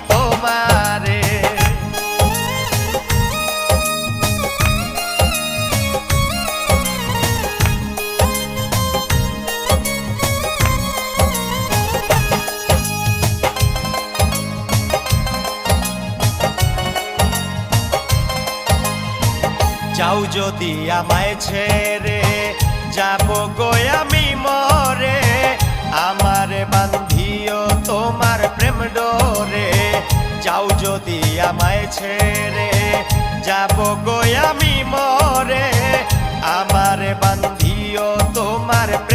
তোমারে। যাও যদি আমায় ছেড়ে যাব গো আমি মরে, আমারে বান্ধিও তোমার প্রেম ডোরে। যাও যদি আমায় ছেড়ে যাব গো আমি মরে, আমারে বান্ধিও তোমার প্রেম